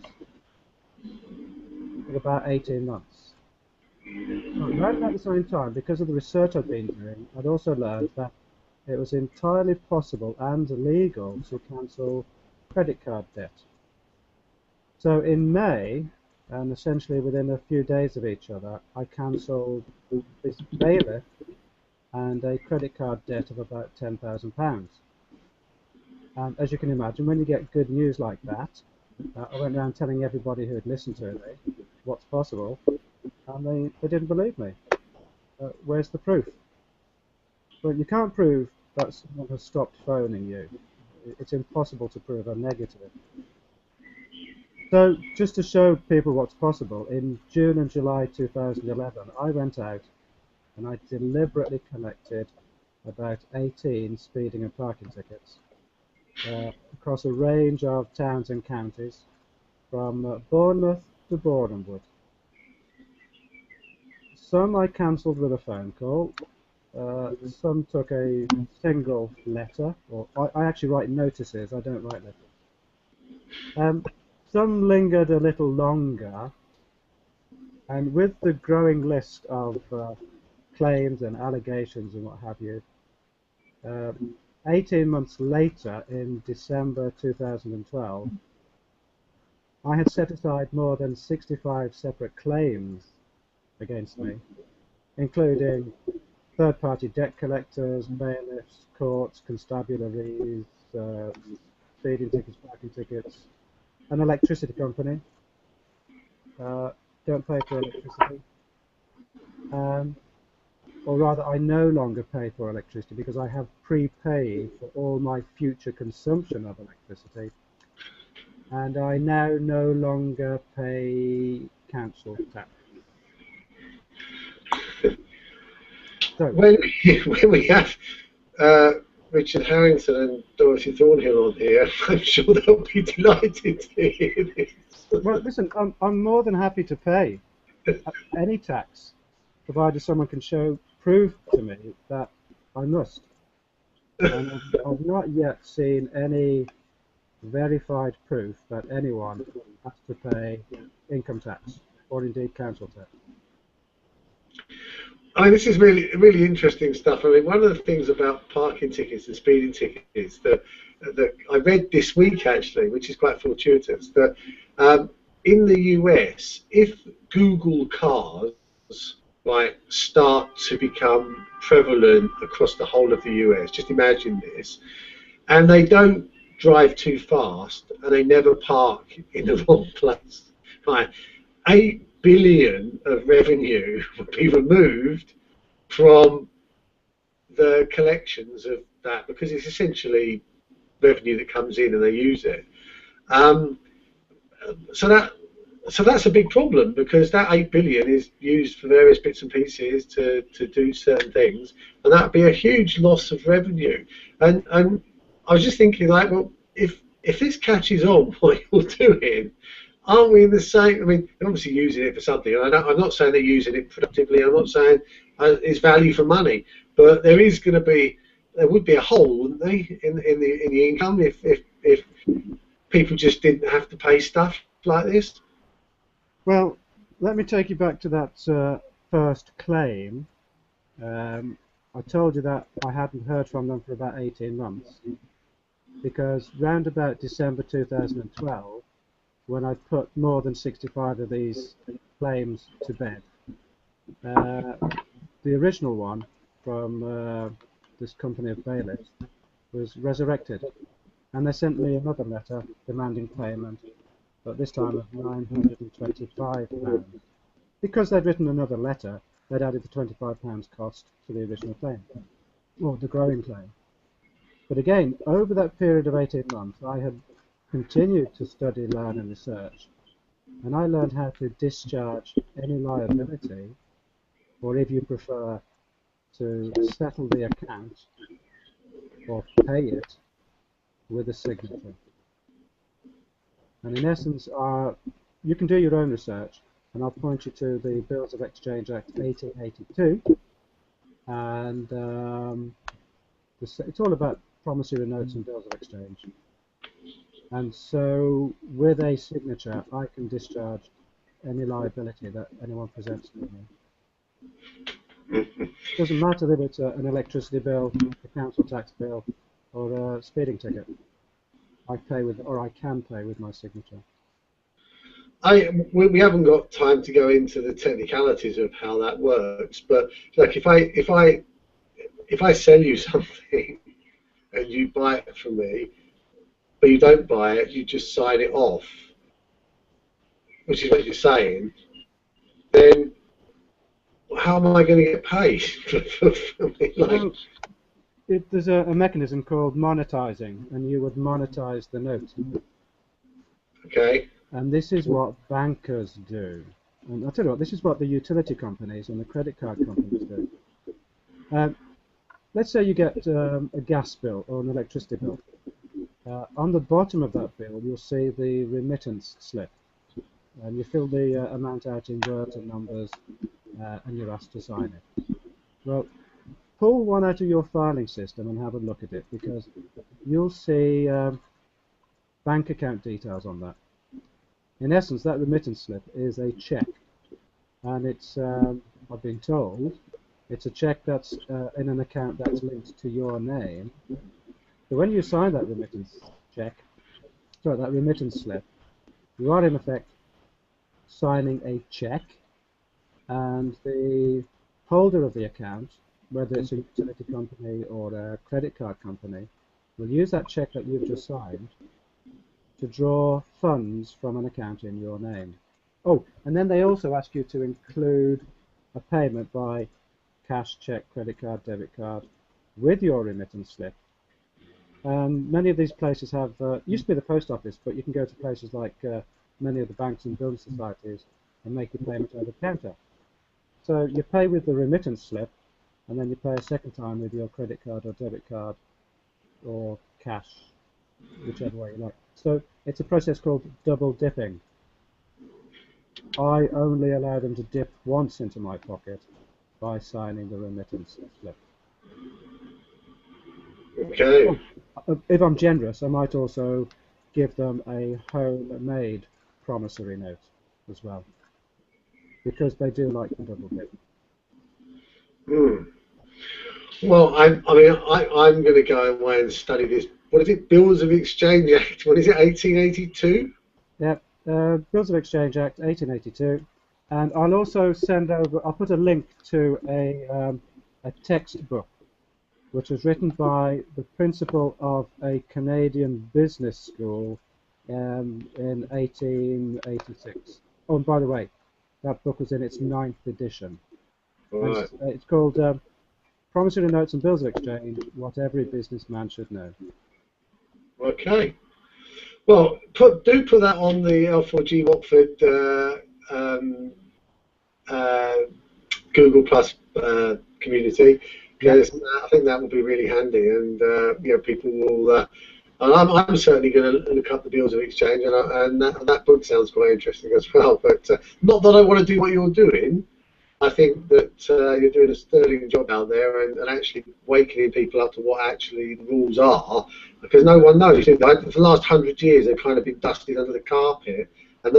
Speaker 4: for about 18 months. But right about the same time, because of the research I'd been doing, I'd also learned that it was entirely possible and legal to cancel credit card debt. So in May, and essentially within a few days of each other, I cancelled this bailiff and a credit card debt of about £10,000. And as you can imagine, when you get good news like that, I went around telling everybody who had listened to me what's possible, and they didn't believe me. Where's the proof? Well, you can't prove that someone has stopped phoning you. It's impossible to prove a negative. So, just to show people what's possible, in June and July 2011, I went out and I deliberately collected about 18 speeding and parking tickets across a range of towns and counties, from Bournemouth to Bournemouth. Some I cancelled with a phone call. Some took a single letter, or I actually write notices, I don't write letters. Some lingered a little longer, and with the growing list of claims and allegations and what have you, 18 months later, in December 2012, I had set aside more than 65 separate claims against me, including third-party debt collectors, bailiffs, courts, constabularies, speeding tickets, parking tickets, an electricity company. Don't pay for electricity. Or rather, I no longer pay for electricity because I have prepaid for all my future consumption of electricity. And I now no longer pay council tax. So,
Speaker 1: when we have Richard Harrington and Dorothy Thornhill on here, I'm sure they'll be delighted to hear this.
Speaker 4: Well, listen, I'm more than happy to pay any tax, provided someone can prove to me that I must. And I've not yet seen any verified proof that anyone has to pay income tax or indeed council tax.
Speaker 1: I mean, this is really interesting stuff. I mean, one of the things about parking tickets and speeding tickets that I read this week, actually, which is quite fortuitous, that in the US, if Google cars start to become prevalent across the whole of the US, just imagine this, and they don't drive too fast and they never park in the wrong place, right? 8 billion of revenue would be removed from the collections of that, because it's essentially revenue that comes in and they use it. So that's a big problem, because that 8 billion is used for various bits and pieces to do certain things, and that would be a huge loss of revenue. And I was just thinking, like, well, if this catches on what you're doing, aren't we in the same? I mean, they're obviously using it for something. I'm not saying they're using it productively. I'm not saying it's value for money, but there would be a hole, wouldn't they, in the income if people just didn't have to pay stuff like this?
Speaker 4: Well, let me take you back to that first claim. I told you that I hadn't heard from them for about 18 months, because round about December 2012, when I put more than 65 of these claims to bed, the original one from this company of bailiffs was resurrected, and they sent me another letter demanding payment, but this time of £925. Because they'd written another letter, they'd added the £25 cost to the original claim, or the growing claim. But again, over that period of 18 months, I had continued to study, learn and research, and I learned how to discharge any liability, or if you prefer, to settle the account or pay it with a signature. And in essence, you can do your own research, and I'll point you to the Bills of Exchange Act 1882, and it's all about promissory notes and bills of exchange. And so, with a signature, I can discharge any liability that anyone presents to me. It doesn't matter if it's an electricity bill, a council tax bill, or a speeding ticket. I can pay with my signature.
Speaker 1: We haven't got time to go into the technicalities of how that works, but like if I sell you something and you buy it from me, but you don't buy it, you just sign it off, which is what you're saying, then how am I going to get paid?
Speaker 4: Well, there's a mechanism called monetizing, and you would monetize the note.
Speaker 1: Okay.
Speaker 4: And this is what bankers do. And I'll tell you what, this is what the utility companies and the credit card companies do. Let's say you get a gas bill or an electricity bill. On the bottom of that bill, you'll see the remittance slip. And you fill the amount out in words and numbers, and you're asked to sign it. Well, pull one out of your filing system and have a look at it, because you'll see bank account details on that. In essence, that remittance slip is a check, and it's, I've been told, it's a check that's in an account that's linked to your name. So when you sign that remittance slip, you are in effect signing a check, and the holder of the account, whether it's a utility company or a credit card company, will use that check that you've just signed to draw funds from an account in your name. Oh, and then they also ask you to include a payment by cash, check, credit card, debit card with your remittance slip. Many of these places have, used to be the post office, but you can go to places like many of the banks and building societies and make your payment over the counter. So you pay with the remittance slip, and then you pay a second time with your credit card or debit card or cash, whichever way you like. So it's a process called double dipping. I only allow them to dip once into my pocket by signing the remittance slip.
Speaker 1: Okay.
Speaker 4: If I'm generous, I might also give them a homemade promissory note as well, because they do like the double dip.
Speaker 1: Well, I'm going to go away and study this. What is it? Bills of Exchange Act. What is it? 1882.
Speaker 4: Yeah, Bills of Exchange Act 1882, and I'll also send over. I'll put a link to a textbook, which was written by the principal of a Canadian business school in 1886. Oh, and by the way, that book was in its 9th edition.
Speaker 1: Right.
Speaker 4: It's called Promissory Notes and Bills of Exchange, What Every Businessman Should Know.
Speaker 1: Okay. Well, do put that on the L4G Watford Google Plus community. Because I think that will be really handy, and people will. And I'm certainly going to look up the Bills of Exchange, and that book sounds quite interesting as well. But not that I want to do what you're doing, I think that you're doing a sterling job out there and actually waking people up to what actually the rules are, because no one knows. For the last 100 years, they've kind of been dusted under the carpet, and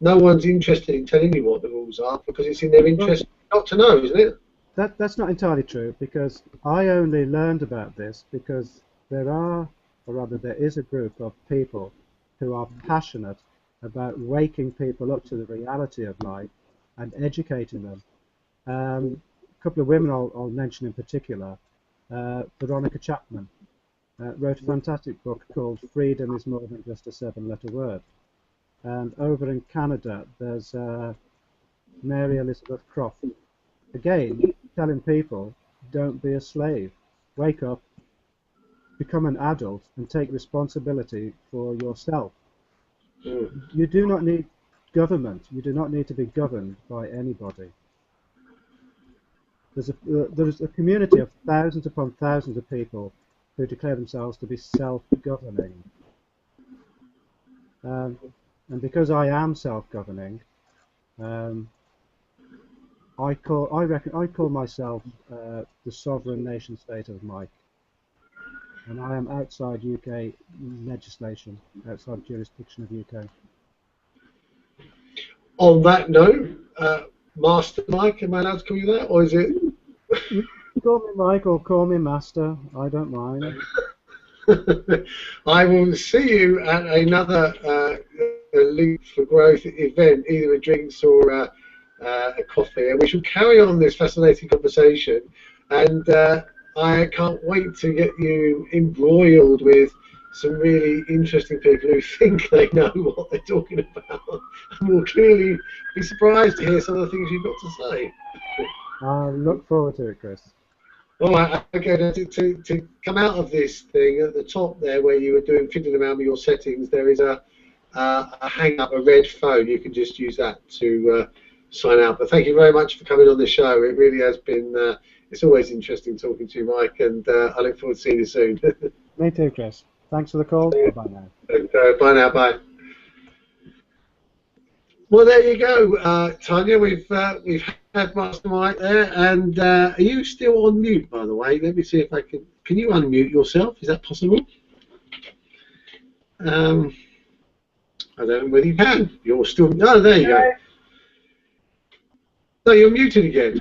Speaker 1: no one's interested in telling you what the rules are because it's in their interest not to know, isn't it?
Speaker 4: That's not entirely true, because I only learned about this because there is a group of people who are passionate about waking people up to the reality of life and educating them. A couple of women I'll mention in particular. Veronica Chapman wrote a fantastic book called Freedom is More Than Just a 7-Letter Word. And over in Canada, there's Mary Elizabeth Croft. Again, telling people, don't be a slave. Wake up, become an adult, and take responsibility for yourself. You do not need government. You do not need to be governed by anybody. There's a community of thousands upon thousands of people who declare themselves to be self-governing. And because I am self-governing, I call myself the sovereign nation state of Mike, and I am outside UK legislation, outside jurisdiction of UK.
Speaker 1: On that note, Master Mike, am I allowed to call you that, or is it?
Speaker 4: Call me Mike or call me Master. I don't mind.
Speaker 1: I will see you at another Leap for Growth event, either a drinks or a coffee, and we shall carry on this fascinating conversation. And I can't wait to get you embroiled with some really interesting people who think they know what they're talking about, and will clearly be surprised to hear some of the things you've got to say.
Speaker 4: I look forward to it, Chris.
Speaker 1: All right, okay, to come out of this thing, at the top there where you were fiddling around with your settings, there is a hang up, a red phone. You can just use that to sign out. But thank you very much for coming on the show. It really has been, it's always interesting talking to you, Mike, and I look forward to seeing you soon.
Speaker 4: Me too, Chris. Thanks for the call. Bye now.
Speaker 1: Bye now, bye. Well, there you go, Tania. We've had Master Mike there, and are you still on mute, by the way? Let me see if I can. Can you unmute yourself? Is that possible? I don't know whether you can. You're still. Oh, there you go. No, you're muted again.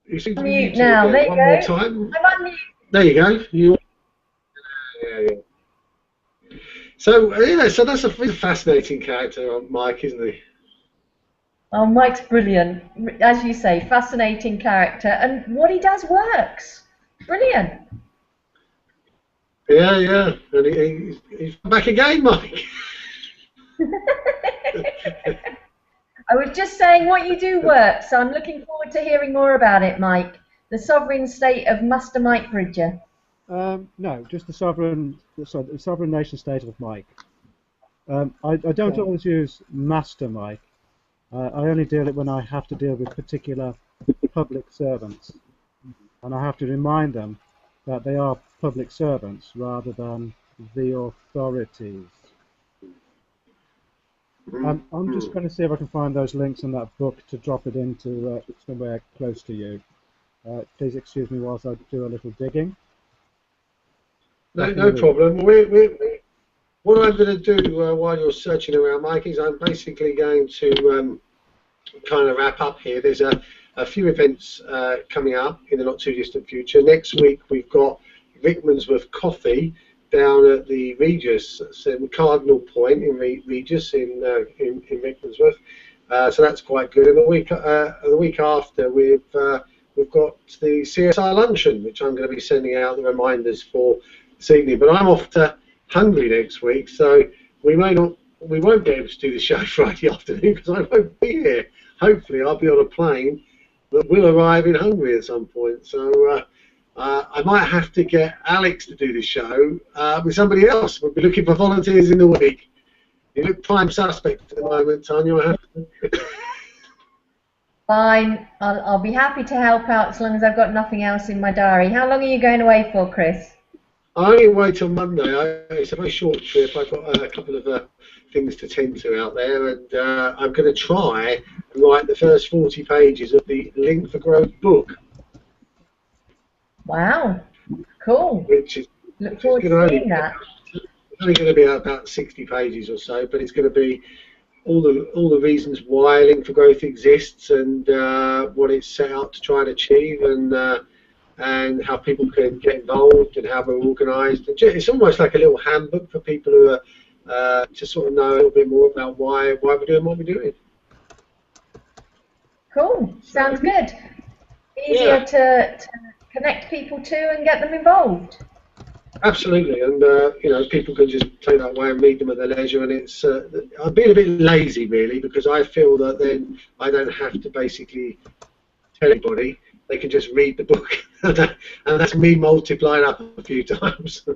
Speaker 1: You seem to be muted
Speaker 3: now.
Speaker 1: Again.
Speaker 3: There you
Speaker 1: One
Speaker 3: go.
Speaker 1: more time.
Speaker 3: I'm unmuted.
Speaker 1: There you go. Yeah. So yeah, so that's a fascinating character, Mike, isn't he?
Speaker 3: Oh, Mike's brilliant. As you say, fascinating character, and what he does works. Brilliant.
Speaker 1: Yeah, and he's back again, Mike.
Speaker 3: I was just saying what you do works, so I'm looking forward to hearing more about it, Mike. The sovereign state of Master Mike Bridger.
Speaker 4: No, just the sovereign nation state of Mike. I don't always use Master Mike. I only deal it when I have to deal with particular public servants, and I have to remind them that they are public servants rather than the authorities. I'm just going to see if I can find those links in that book to drop it into somewhere close to you. Please excuse me whilst I do a little digging.
Speaker 1: No problem. What I'm going to do while you're searching around, Mike, is I'm basically going to kind of wrap up here. There's a few events coming up in the not too distant future. Next week we've got Rickmansworth Coffee down at the Regis, Cardinal Point in Regis in Rickmansworth. So that's quite good. And the week after we've got the CSR luncheon, which I'm going to be sending out the reminders for this evening. But I'm off to Hungary next week, so we won't be able to do the show Friday afternoon because I won't be here. Hopefully I'll be on a plane that will arrive in Hungary at some point. So I might have to get Alex to do the show with somebody else. We'll be looking for volunteers in the week. You look prime suspect at the moment, Tania.
Speaker 3: Fine, I'll be happy to help out as long as I've got nothing else in my diary. How long are you going away for, Chris?
Speaker 1: I only away till Monday. It's a very short trip. I've got a couple of things to tend to out there, and I'm going to try and write the first 40 pages of the Link for Growth book.
Speaker 3: Wow, cool.
Speaker 1: Which is
Speaker 3: Look forward to seeing that.
Speaker 1: It's only going to be about 60 pages or so, but it's going to be all the reasons why Link for Growth exists, and what it's set out to try and achieve, and how people can get involved, and how we're organised. It's almost like a little handbook for people who are to sort of know a little bit more about why we're doing what we're doing.
Speaker 3: Cool. Sounds good. Easier to connect people to and get them involved.
Speaker 1: Absolutely, and you know, people can just take that away and read them at their leisure. And it's I'm being a bit lazy really, because I feel that then I don't have to basically tell anybody. They can just read the book, and that's me multiplying up a few times.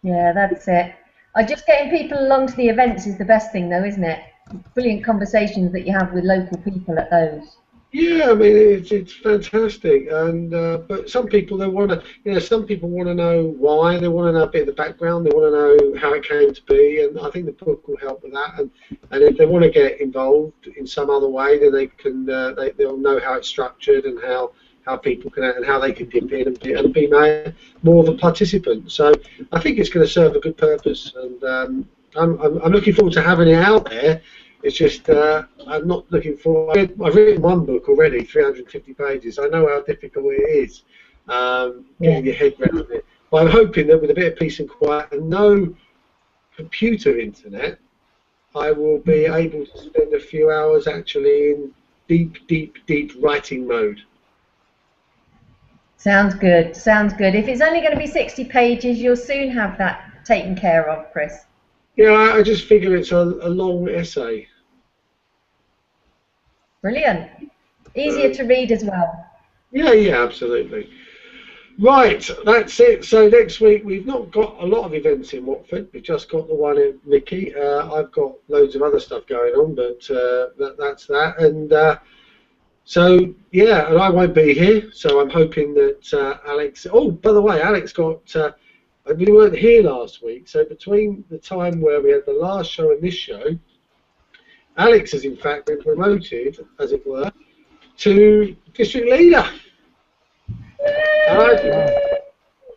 Speaker 3: Yeah, that's it. Just getting people along to the events is the best thing, though, isn't it? Brilliant conversations that you have with local people at those.
Speaker 1: Yeah, I mean it's fantastic, and but some people they want to, you know, some people want to know why, they want to know a bit of the background, they want to know how it came to be, and I think the book will help with that. And if they want to get involved in some other way, then they can they'll know how it's structured and how people can, and how they can dip in and be more of a participant. So I think it's going to serve a good purpose, and I'm looking forward to having it out there. It's just I'm not looking for. I've written one book already, 350 pages. I know how difficult it is getting your head around it. But I'm hoping that with a bit of peace and quiet and no computer internet, I will be able to spend a few hours actually in deep writing mode.
Speaker 3: Sounds good. Sounds good. If it's only going to be 60 pages, you'll soon have that taken care of, Chris.
Speaker 1: Yeah, I just figure it's a long essay.
Speaker 3: Brilliant. Easier to read as well.
Speaker 1: Yeah, absolutely. Right, that's it. So next week we've not got a lot of events in Watford. We've just got the one in Ricky. I've got loads of other stuff going on, but that's that. And so yeah, and I won't be here. So I'm hoping that Alex. Oh, by the way, Alex got. We weren't here last week, so between the time where we had the last show and this show, Alex has in fact been promoted, as it were, to district leader.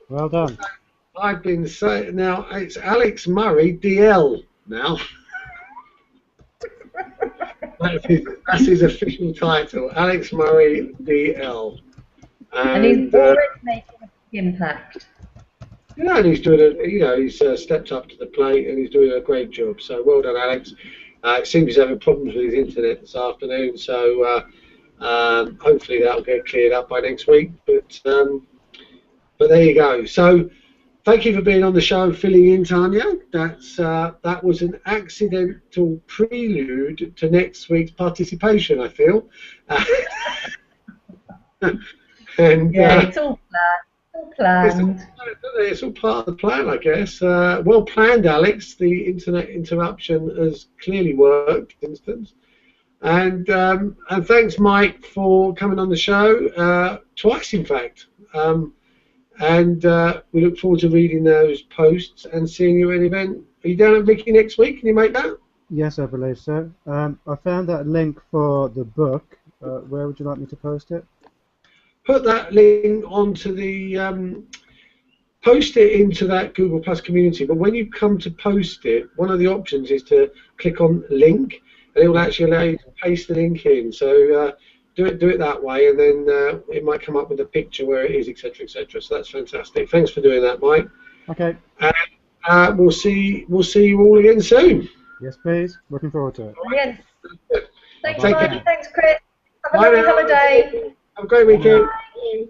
Speaker 4: Well done.
Speaker 1: I've been saying now it's Alex Murray DL now. That's his official title, Alex Murray DL.
Speaker 3: And he's already making a big impact.
Speaker 1: Yeah, and he's doing he's stepped up to the plate and he's doing a great job. So well done, Alex. It seems he's having problems with his internet this afternoon, so hopefully that'll get cleared up by next week. But there you go. So thank you for being on the show, filling in, Tania. That was an accidental prelude to next week's participation, I feel. And
Speaker 3: yeah, it's all planned.
Speaker 1: It's all part of the plan, I guess. Well planned, Alex. The internet interruption has clearly worked, for instance. And thanks, Mike, for coming on the show twice, in fact. And we look forward to reading those posts and seeing you at an event. Are you down at Ricky next week? Can you make that?
Speaker 4: Yes, I believe so. I found that link for the book. Where would you like me to post it?
Speaker 1: Put that link onto the post it into that Google Plus community. But when you come to post it, one of the options is to click on link, and it will actually allow you to paste the link in. So do it that way, and then it might come up with a picture where it is, etc., etc. So that's fantastic. Thanks for doing that, Mike.
Speaker 4: Okay.
Speaker 1: And we'll see you all again soon.
Speaker 4: Yes, please. Looking forward to it.
Speaker 3: Brilliant. Thanks,
Speaker 1: Take
Speaker 3: Mike.
Speaker 1: care.
Speaker 3: Thanks, Chris. Have a
Speaker 1: Bye
Speaker 3: lovely
Speaker 1: now.
Speaker 3: holiday.
Speaker 1: Have a great weekend.
Speaker 3: Bye.